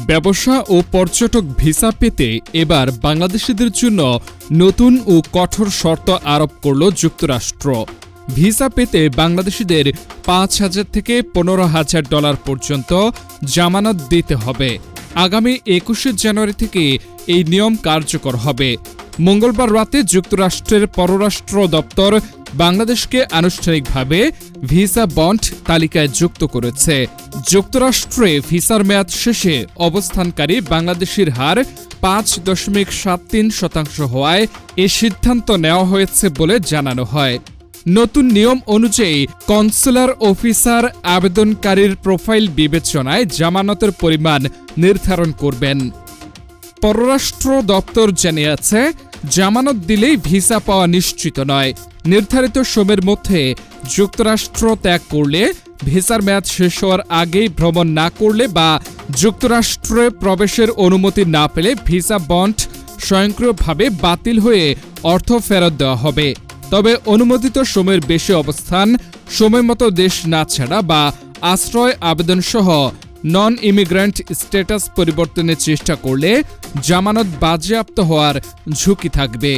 ব্যবসা ও পর্যটক ভিসা পেতে এবার বাংলাদেশিদের জন্য নতুন ও কঠোর শর্ত আরোপ করল যুক্তরাষ্ট্র। ভিসা পেতে বাংলাদেশিদের $5,000 থেকে $15,000 পর্যন্ত জামানত দিতে হবে। আগামী 21 জানুয়ারি থেকে এই নিয়ম কার্যকর হবে। মঙ্গলবার রাতে যুক্তরাষ্ট্রের পররাষ্ট্র দপ্তর বাংলাদেশকে আনুষ্ঠানিকভাবে ভিসা বন্ড তালিকায় যুক্ত করেছে। যুক্তরাষ্ট্রে ভিসার মেয়াদ শেষে অবস্থানকারী বাংলাদেশির হার 5.73% হওয়ায় এ সিদ্ধান্ত নেওয়া হয়েছে বলে জানানো হয়। নতুন নিয়ম অনুযায়ী কনসুলার অফিসার আবেদনকারীর প্রোফাইল বিবেচনায় জামানতের পরিমাণ নির্ধারণ করবেন। পররাষ্ট্র দপ্তর জানিয়েছে, জামানত দিলেই ভিসা পাওয়া নিশ্চিত নয়। নির্ধারিত সময়ের মধ্যে যুক্তরাষ্ট্র ত্যাগ করলে, ভিসার মেয়াদ শেষ হওয়ার আগেই ভ্রমণ না করলে বা যুক্তরাষ্ট্রে প্রবেশের অনুমতি না পেলে ভিসা বন্ড স্বয়ংক্রিয়ভাবে বাতিল হয়ে অর্থ ফেরত দেওয়া হবে। তবে অনুমোদিত সময়ের বেশি অবস্থান, সময়মতো দেশ না ছাড়া বা আশ্রয় আবেদনসহ নন ইমিগ্রেন্ট স্ট্যাটাস পরিবর্তনের চেষ্টা করলে জামানত বাজেয়াপ্ত হওয়ার ঝুঁকি থাকবে।